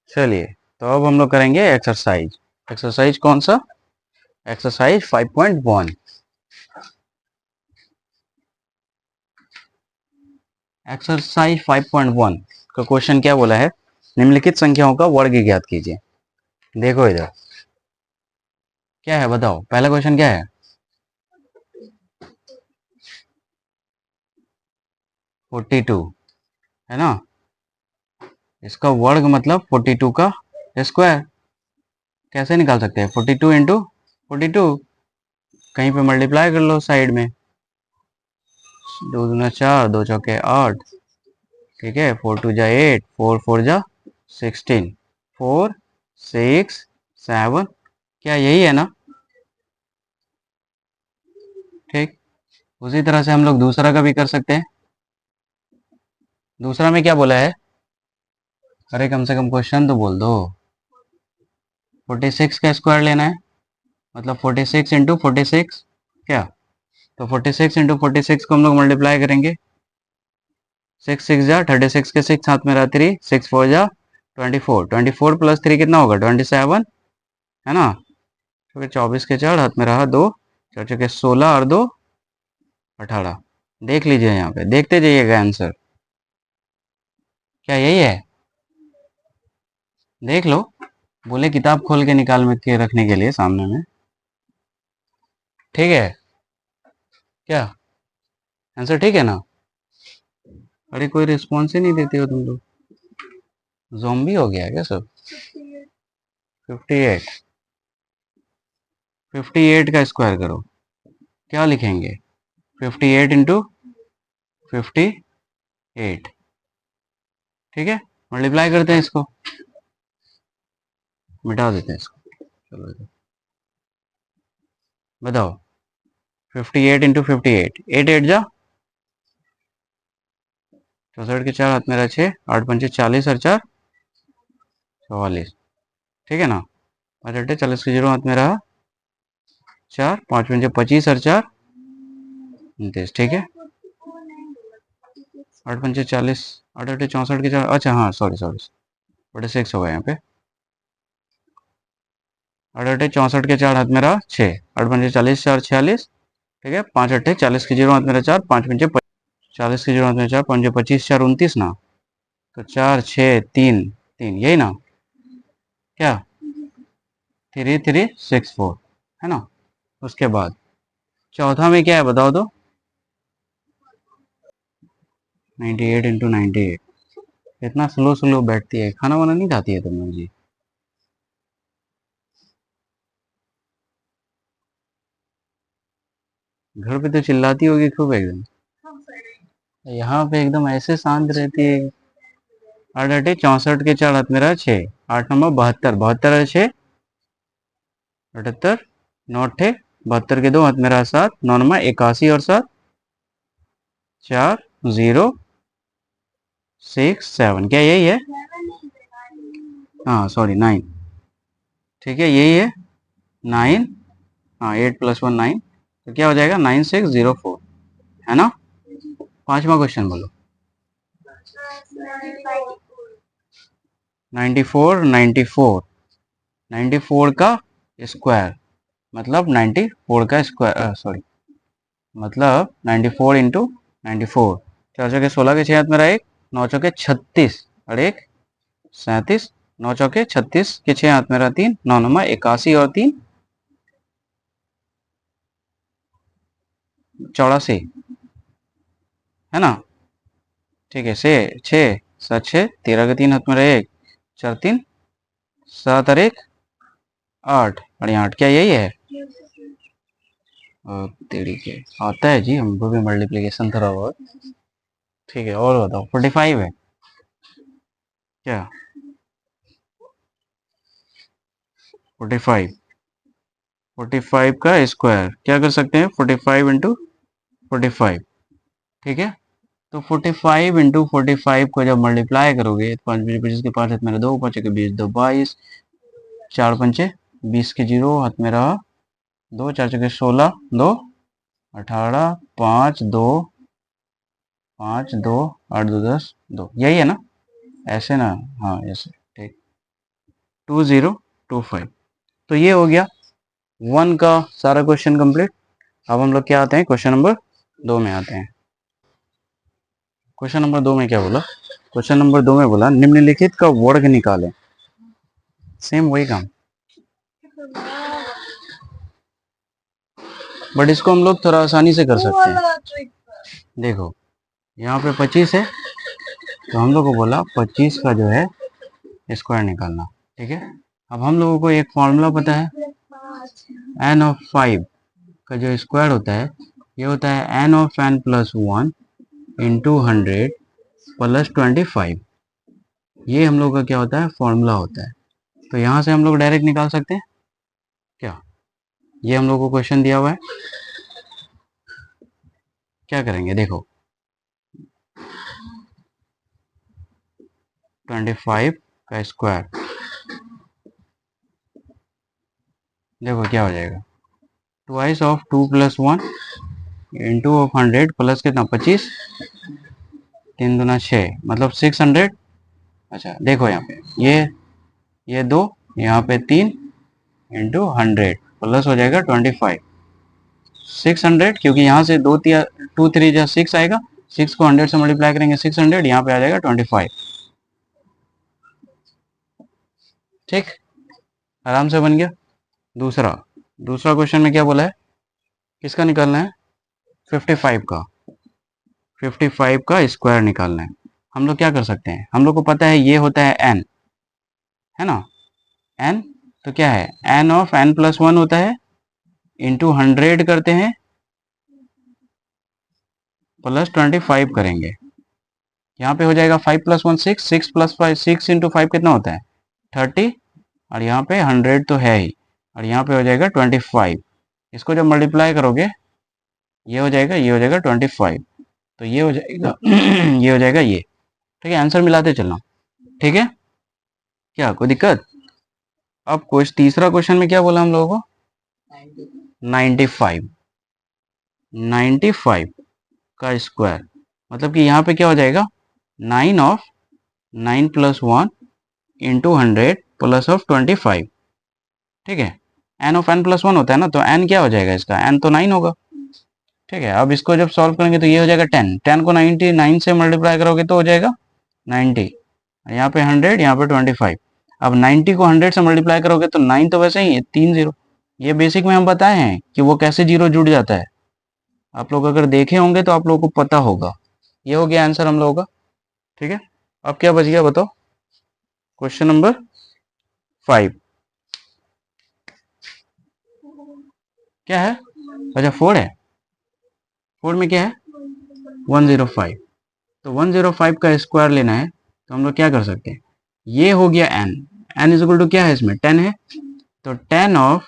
चलिए, तो अब हम लोग करेंगे एक्सरसाइज। एक्सरसाइज कौन सा? एक्सरसाइज 5.1। एक्सरसाइज 5.1 का क्वेश्चन क्या बोला है? निम्नलिखित संख्याओं का वर्ग ज्ञात कीजिए। देखो इधर क्या है, बताओ। पहला क्वेश्चन क्या है? 42 है ना। इसका वर्ग मतलब 42 का स्क्वायर। कैसे निकाल सकते हैं? 42 इंटू 42, कहीं पे मल्टीप्लाई कर लो साइड में। दो दूना 4, दो चौके 8, ठीक है। 4 2 जा 8, 4 4 जा 16, 4 6 7, क्या यही है ना? ठीक। उसी तरह से हम लोग दूसरा का भी कर सकते हैं। दूसरा में क्या बोला है? अरे कम से कम क्वेश्चन तो बोल दो। 46 का स्क्वायर लेना है, मतलब 46 इंटू 46, क्या? तो 46 इंटू 46 को हम लोग मल्टीप्लाई करेंगे। 6 6 जा 36 के 6 हाथ में रहा 3, 6 4 जा 24, 24 प्लस 3 कितना होगा? 27, है ना। तो फिर 24 के 4 हाथ में रहा 2, 4 चौके 16 और 2 18। देख लीजिए, यहाँ पे देखते जाइएगा आंसर। क्या यही है? देख लो। बोले किताब खोल के निकाल में के रखने के लिए सामने में। ठीक है क्या? आंसर ठीक है ना? अरे कोई रिस्पॉन्स ही नहीं देते हो तुम लोग। ज़ॉम्बी हो गया है क्या सब? 58। 58 का स्क्वायर करो, क्या लिखेंगे? 58 इंटू 58, ठीक है। मल्टीप्लाई करते हैं इसको, मिटा देते हैं इसको। चलो इधर बताओ। 58 इंटू 58, 8 8 जा 64 के 4 हाथ में रहा 6, 8 पंचे 40 और 4 44, ठीक है ना। 5 अट्ठे 40 के 0 हाथ में रहा 4, 5 पंचे 25 और 4 29, ठीक है। 8 पंचे 40, 8 अट्ठे 64 के 4, अच्छा हाँ सॉरी सॉरी, 46 होगा यहाँ पे। 8 अट्ठे 64 के 4 हाथ में रहा 6, 8 पंचे 40 4 46, ठीक है। 5 अट्ठे 40 के 0 हाथ में रहा 4, 5 पंचे 40 के 0 हाथ में 4, 5 25 4 29 ना। तो 4 6 3 3, यही ना। क्या? 3 3 6 4, है ना। उसके बाद चौथा में क्या है बताओ तो? 98 इंटू 98। इतना स्लो स्लो बैठती है, खाना वाना नहीं खाती है तुम लोग जी? घर पे तो चिल्लाती होगी खूब एकदम। यहाँ पे एकदम ऐसे शांत रहती है। 8 अट्ठे 64 के 4 हाथ में रहा 6, 8 नंबर 72, 72 है 6 78, 9 अट्ठे 72 के 2 हाथ में रहा 7, 9 नंबर 81 और 7 4 0 6 7, क्या यही है? हाँ सॉरी 9, ठीक है यही है 9। हाँ 8 प्लस 1 9, तो क्या हो जाएगा 9604, है ना। पांचवा क्वेश्चन बोलो। 94 94, 94 का स्क्वायर मतलब 94 का स्क्वायर, सॉरी, मतलब 94 इंटू 94। 4 चौके 16 के 6 हाथ में रहा एक, 9 चौके 36 और एक 37, 9 चौके 36 के 6 हाथ में रहा 3, 9 नंबर 81 और 3 84, है ना। ठीक है से 6 7 6 13 के 3 हाथ में रहे एक, 4 3 7 और एक 8 और यहाँ 8, क्या यही है? तेरी के आता है जी हमको भी मल्टीप्लिकेशन थोड़ा बहुत। ठीक है और बताओ। 45 है क्या? 45, 45 का स्क्वायर क्या कर सकते हैं? 45 इंटू 45, ठीक है। तो 45 इंटू 45 को जब मल्टीप्लाई करोगे तो 5 25 के 5 हाथ में रहा 2, 5 के 20 2 22, 4 पंचे 20 के 0 हाथ में रहा 2, 4 चौके 16 2 18, 5 2 5 2 8 2 10 2, यही है ना। ऐसे ना, हाँ ऐसे, ठीक। 2025। तो ये हो गया 1 का सारा क्वेश्चन कंप्लीट। अब हम लोग क्या आते हैं, क्वेश्चन नंबर 2 में आते हैं। क्वेश्चन नंबर 2 में क्या बोला, क्वेश्चन नंबर 2 में बोला निम्नलिखित का वर्ग निकालें। सेम वही काम, बट इसको हम लोग थोड़ा आसानी से कर सकते हैं। देखो यहाँ पे 25 है, तो हम लोग को बोला 25 का जो है स्क्वायर निकालना। ठीक है, अब हम लोगों को एक फॉर्मूला पता है, n ऑफ 5 का जो स्क्वायर होता है ये होता है n of n plus 1 into 100 plus 25। ये हम लोग का क्या होता है, फॉर्मूला होता है। तो यहाँ से हम लोग डायरेक्ट निकाल सकते हैं क्या, ये हम लोग को क्वेश्चन दिया हुआ है। क्या करेंगे, देखो 25 का स्क्वायर, देखो क्या हो जाएगा, twice of 2 plus 1 into of 100 plus कितना 25, 3 दूना 6 मतलब 600। अच्छा देखो यहाँ पे ये 2, यहाँ पे 3 इंटू 100 प्लस हो जाएगा 25 600, क्योंकि यहाँ से 2 3 जा 6 आएगा, 6 को 100 से मल्टीप्लाई करेंगे 600, यहाँ पे आ जाएगा 25। ठीक, आराम से बन गया। दूसरा क्वेश्चन में क्या बोला है, किसका निकालना है, 55 का, 55 का स्क्वायर निकालना है। हम लोग क्या कर सकते हैं, हम लोग को पता है ये होता है n, है ना, n, तो क्या है n ऑफ n प्लस 1 होता है, इंटू 100 करते हैं प्लस 25 करेंगे। यहाँ पे हो जाएगा 5 प्लस 1 6, 6 प्लस 5 6 इंटू 5 कितना होता है 30, और यहाँ पे 100 तो है ही, और यहाँ पे हो जाएगा 25। इसको जब मल्टीप्लाई करोगे ये हो जाएगा 25, तो ये हो जाएगा ये हो जाएगा ये। ठीक है, आंसर मिलाते चलना। ठीक है, क्या कोई दिक्कत। अब कुछ तीसरा क्वेश्चन में क्या बोला हम लोगों को, 95 का स्क्वायर, मतलब कि यहाँ पे क्या हो जाएगा 9 of 9 plus 1 into 100 plus of 25। ठीक है, n ऑफ n प्लस 1 होता है ना, तो n क्या हो जाएगा इसका, n तो 9 होगा। ठीक है, अब इसको जब सॉल्व करेंगे तो ये हो जाएगा 10, 10 को 99 से मल्टीप्लाई करोगे तो हो जाएगा 90, यहाँ पे 100, यहाँ पे 25। अब 90 को 100 से मल्टीप्लाई करोगे तो 9 तो वैसे ही है 3 जीरो, ये बेसिक में हम बताए हैं कि वो कैसे जीरो जुड़ जाता है, आप लोग अगर देखे होंगे तो आप लोगों को पता होगा। ये हो गया आंसर हम लोगों का। ठीक है, अब क्या बच गया बताओ, क्वेश्चन नंबर 5 क्या है, अच्छा 4 है, 4 में क्या है 105, तो 105 का स्क्वायर लेना है, तो हम लोग क्या कर सकते हैं, ये हो गया n, n is equal to क्या है इसमें 10 है, तो 10 of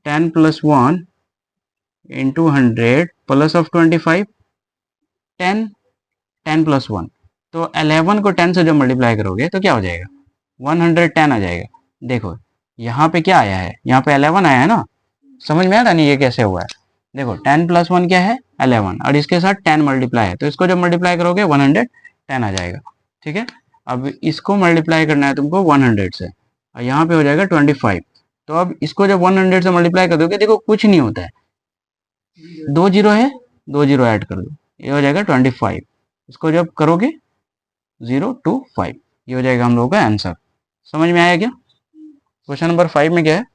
10 plus 1 into 100 plus of 25, 10 10 plus 1, तो 11 को 10 से जब मल्टीप्लाई करोगे तो क्या हो जाएगा 110 आ जाएगा। देखो यहाँ पे क्या आया है, यहाँ पे 11 आया है ना, समझ में आ रहा नहीं ये कैसे हुआ है। देखो 10 प्लस 1 क्या है 11, और इसके साथ 10 मल्टीप्लाई है, तो इसको जब मल्टीप्लाई करोगे 110 आ जाएगा। ठीक है, अब इसको मल्टीप्लाई करना है तुमको 100 से, और यहाँ पे हो जाएगा 25। तो अब इसको जब 100 से मल्टीप्लाई कर दोगे, देखो कुछ नहीं होता है, 2 जीरो है, 2 जीरो ऐड कर दो, ये हो जाएगा 25। इसको जब करोगे 025, ये हो जाएगा हम लोगों का आंसर। समझ में आया क्या, क्वेश्चन नंबर 5 में क्या है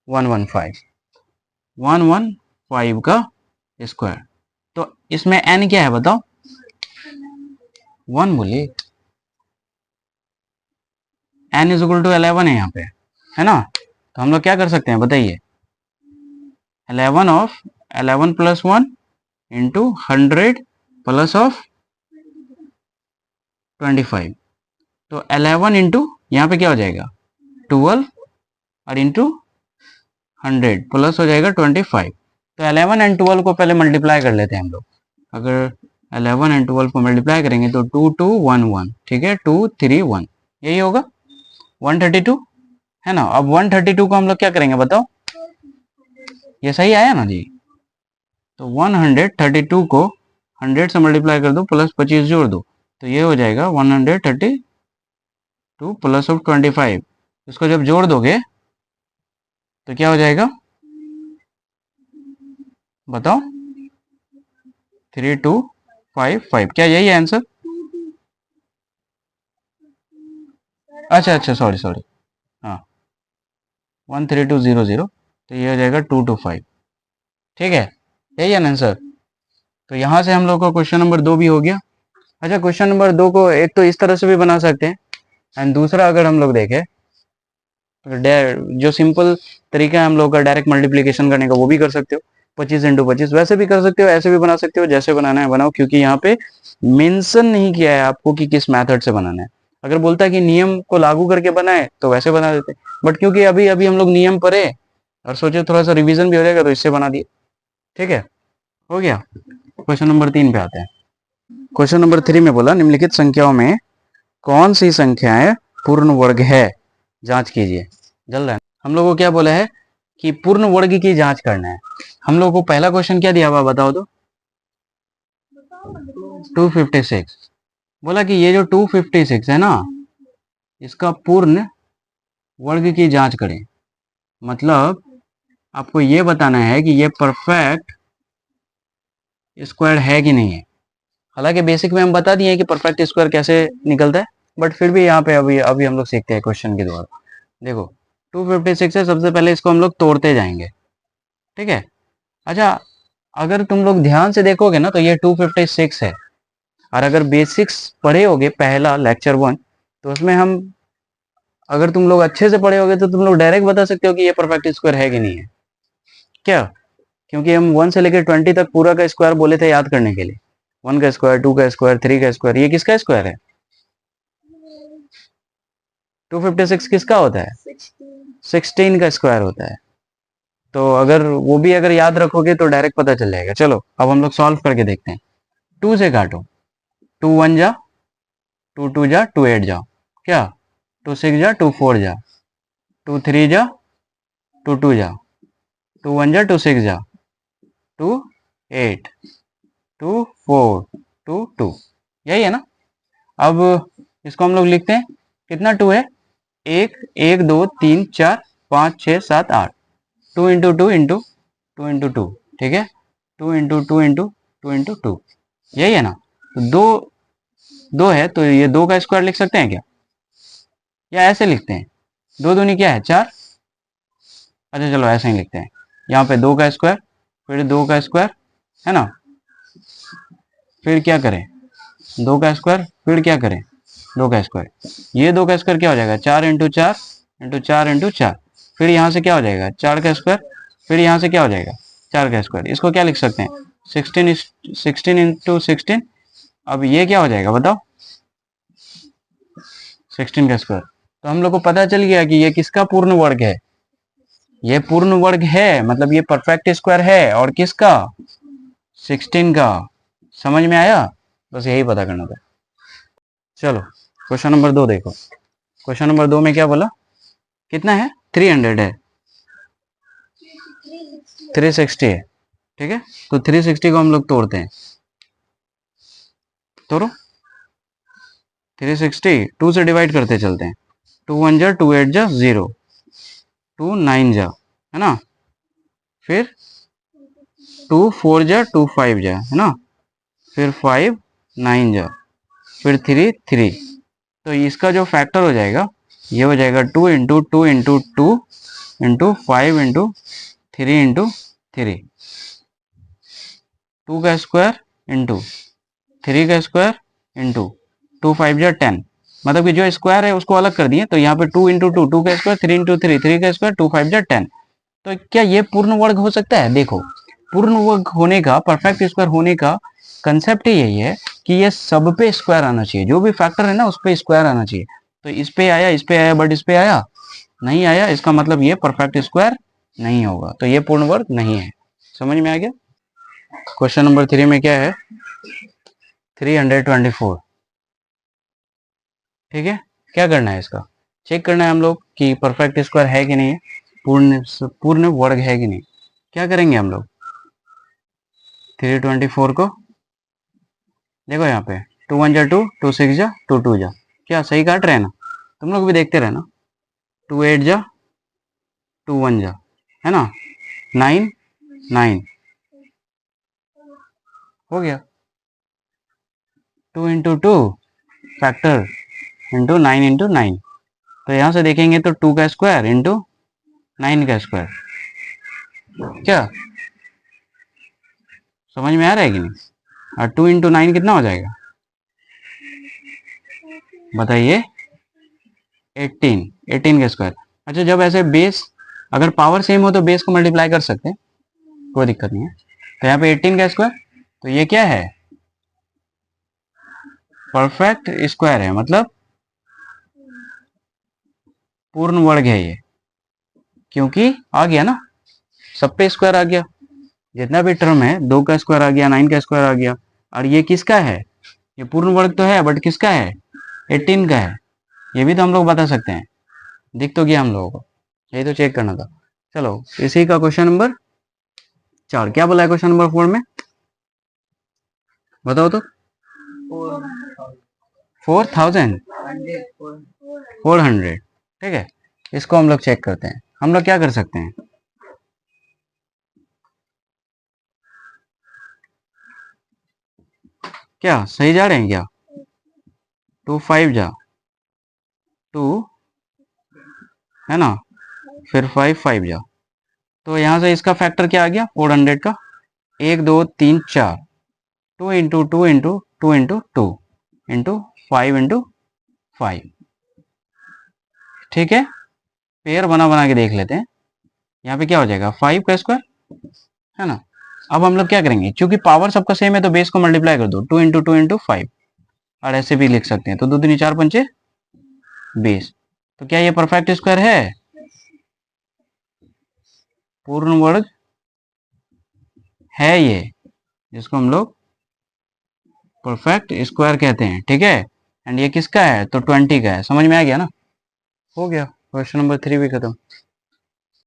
115 का स्क्वायर, तो इसमें n क्या है बताओ, 1 बोलिए, n इज इक्वल टू 11 है यहाँ पे, है ना, तो हम लोग क्या कर सकते हैं बताइए, 11 of 11 plus 1 into 100 plus of 25, तो 11 इंटू यहाँ पे क्या हो जाएगा 12, और इंटू 100 प्लस हो जाएगा 25। तो 11 एंड 12 को पहले मल्टीप्लाई कर लेते हैं हम लोग, अगर 11 एंड 12 को मल्टीप्लाई करेंगे तो 2 2 1 1, ठीक है 2 3 1, यही होगा 132, है ना। अब 132 को हम लोग क्या करेंगे बताओ, ये सही आया ना जी, तो 132 को 100 से मल्टीप्लाई कर दो प्लस 25 जोड़ दो, तो ये हो जाएगा 132, 2 प्लस ऑफ 25, इसको जब जोड़ दोगे तो क्या हो जाएगा बताओ? 3255, क्या यही है आंसर? अच्छा अच्छा, सॉरी सॉरी, हाँ 13200, तो ये हो जाएगा 225, ठीक है, यही है ना आंसर। तो यहाँ से हम लोग का क्वेश्चन नंबर 2 भी हो गया। अच्छा, क्वेश्चन नंबर 2 को एक तो इस तरह से भी बना सकते हैं, एंड दूसरा अगर हम लोग देखें जो सिंपल तरीका है हम लोग का डायरेक्ट मल्टीप्लीकेशन करने का, वो भी कर सकते हो, 25 × 25, वैसे भी कर सकते हो, ऐसे भी बना सकते हो, जैसे बनाना है बनाओ, क्योंकि यहाँ पे मेंशन नहीं किया है आपको कि किस मेथड से बनाना है। अगर बोलता है कि नियम को लागू करके बनाए तो वैसे बना देते, बट क्योंकि अभी अभी हम लोग नियम पढ़े और सोचे थोड़ा सा रिविजन भी हो जाएगा तो इससे बना दिए, ठीक है, हो गया। क्वेश्चन नंबर 3 पे आते हैं। क्वेश्चन नंबर 3 में बोला निम्नलिखित संख्याओं में कौन सी संख्याएं पूर्ण वर्ग है, जांच कीजिए। जल्द है, हम लोगों को क्या बोला है कि पूर्ण वर्ग की जांच करना है। हम लोगों को पहला क्वेश्चन क्या दिया हुआ बताओ तो? 256। बोला कि ये जो 256 है ना, इसका पूर्ण वर्ग की जांच करें, मतलब आपको ये बताना है कि ये परफेक्ट स्क्वायर है कि नहीं है। हालांकि बेसिक में हम बता दिए कि परफेक्ट स्क्वायर कैसे निकलता है, बट फिर भी यहाँ पे अभी अभी हम लोग सीखते हैं क्वेश्चन के द्वारा। देखो 256 है, सबसे पहले इसको हम लोग तोड़ते जाएंगे, ठीक है। अच्छा, अगर तुम लोग ध्यान से देखोगे ना तो ये 256 है, और अगर बेसिक्स पढ़े होगे पहला लेक्चर 1, तो उसमें हम, अगर तुम लोग अच्छे से पढ़े होगे तो तुम लोग डायरेक्ट बता सकते हो कि ये परफेक्ट स्क्वायर है कि नहीं है, क्या? क्योंकि हम 1 से लेकर 20 तक पूरा का स्क्वायर बोले थे याद करने के लिए, 1 का स्क्वायर, 2 का स्क्वायर, 3 का स्क्वायर, ये किसका स्क्वायर है? 256 किसका होता है? 16 का स्क्वायर होता है। तो अगर वो भी अगर याद रखोगे तो डायरेक्ट पता चल जाएगा। चलो अब हम लोग सॉल्व करके देखते हैं। 2 से काटो, 2 1 जा, 2 2 जा, 2 8 जा, क्या? 2 6 जा, 2 4 जा, 2 3 जा, 2 2 जा, 2 1 जा, 2 6 जा, 2 8, 2 4, 2 2, यही है ना। अब इसको हम लोग लिखते हैं, कितना 2 है? 1 1 2 3 4 5 6 7 8, 2 इंटू 2 इंटू 2 इंटू 2, ठीक है, 2 इंटू 2 इंटू 2 इंटू 2, यही है ना। तो दो दो है तो ये 2 का स्क्वायर लिख सकते हैं क्या, या ऐसे लिखते हैं? 2 दूनी क्या है? 4। अच्छा चलो ऐसे ही लिखते हैं, यहाँ पे 2 का स्क्वायर, फिर 2 का स्क्वायर, है ना, फिर क्या करें? 2 का स्क्वायर, फिर क्या करें? 2 का स्क्वायर, ये 2 का स्क्वायर क्या हो जाएगा? 4 इंटू 4 इंटू 4 इंटू 4, फिर यहाँ से क्या हो जाएगा? 4 का स्क्वायर, फिर यहाँ से क्या हो जाएगा? 4 का स्क्वायर। इसको क्या लिख सकते हैं? 16 इंटू 16। अब ये क्या हो जाएगा बताओ? 16 का स्क्वायर। तो हम लोग को पता चल गया कि ये किसका पूर्ण वर्ग है, ये पूर्ण वर्ग है, मतलब ये परफेक्ट स्क्वायर है, और किसका? 16 का। समझ में आया? बस यही पता करना था। चलो क्वेश्चन नंबर 2 देखो। क्वेश्चन नंबर 2 में क्या बोला? कितना है? 300 है, 360 है, ठीक है। तो 360 को हम लोग तोड़ते हैं, तोड़ो। 360 2 से डिवाइड करते चलते हैं, 2 1 जा, 2 8 जा, 0, 2 9 जा, है ना, फिर 2 4 जा, 2 5 जा, है ना, फिर 5 9 जा, फिर 3 3। तो इसका जो फैक्टर हो जाएगा ये हो जाएगा 2 into 2 into 2 into 5 into 3 into 3, 2 का स्क्वायर इंटू 3 का स्क्वायर इंटू 2 5 जा 10, मतलब कि जो स्क्वायर है उसको अलग कर दिए, तो यहाँ पे 2 इंटू 2, 2 का स्क्वायर, 3 इंटू 3, 3 का स्क्वायर, 2 5 जा 10। तो क्या ये पूर्ण वर्ग हो सकता है? देखो, पूर्ण वर्ग होने का, परफेक्ट स्क्वायर होने का कंसेप्ट ही यही है कि ये सब पे स्क्वायर आना चाहिए, जो भी फैक्टर है ना उस पे स्क्वायर आना चाहिए। तो इस पे आया, इस पे आया, बट इस पे आया नहीं आया, इसका मतलब ये परफेक्ट स्क्वायर नहीं होगा, तो ये पूर्ण वर्ग नहीं है। समझ में आ गया? क्वेश्चन नंबर 3 में क्या है? 324, ठीक है। क्या करना है? इसका चेक करना है हम लोग कि परफेक्ट स्क्वायर है कि नहीं है, पूर्ण पूर्ण वर्ग है कि नहीं। क्या करेंगे हम लोग? 324 को देखो यहाँ पे, 2 1 जा 2, 2 6 जा, 2 2 जा, क्या सही काट रहे हैं ना? तुम लोग भी देखते रहना। 2 8 जा 2 1 जा, है ना, 9 9 हो गया। 2 इंटू 2 फैक्टर इंटू 9 इंटू 9, तो यहाँ से देखेंगे तो 2 का स्क्वायर इंटू 9 का स्क्वायर। क्या समझ में आ रहा है कि नहीं? और 2 इंटू 9 कितना हो जाएगा बताइए? 18 18 का स्क्वायर। अच्छा, जब ऐसे बेस अगर पावर सेम हो तो बेस को मल्टीप्लाई कर सकते हैं, कोई दिक्कत नहीं है। तो यहाँ पे 18 का स्क्वायर, तो ये क्या है? परफेक्ट स्क्वायर है, मतलब पूर्ण वर्ग है ये, क्योंकि आ गया ना, सब पे स्क्वायर आ गया। जितना भी टर्म है, 2 का स्क्वायर आ गया, 9 का स्क्वायर आ गया, और ये किसका है? ये पूर्ण वर्ग तो है, बट किसका है? 18 का है। ये भी तो हम लोग बता सकते हैं, दिख तो गया हम लोगों को, यही तो चेक करना था। चलो, इसी का क्वेश्चन नंबर 4 क्या बोला है? क्वेश्चन नंबर 4 में बताओ तो। 4400, ठीक है। इसको हम लोग चेक करते हैं। हम लोग क्या कर सकते हैं, क्या सही जा रहे हैं क्या? 2 5 जा 2, है ना, फिर 5 5 जा, तो यहाँ से इसका फैक्टर क्या आ गया? 400 का 1 2 3 4, 2 into 2 into 2 into 2 into 5 into 5, ठीक है। पेयर बना बना के देख लेते हैं। यहाँ पे क्या हो जाएगा? 5 का स्क्वायर, है ना। अब हम लोग क्या करेंगे, क्योंकि पावर सबका सेम है तो बेस को मल्टीप्लाई कर दो, 2 इंटू 2 इंटू 5, और ऐसे भी लिख सकते हैं। तो 2 दूनी 4 पंचे 20। तो क्या ये परफेक्ट स्क्वायर है? पूर्ण वर्ग है ये, जिसको हम लोग परफेक्ट स्क्वायर कहते हैं, ठीक है। एंड ये किसका है? तो 20 का है। समझ में आ गया ना? हो गया, क्वेश्चन नंबर 3 भी खत्म।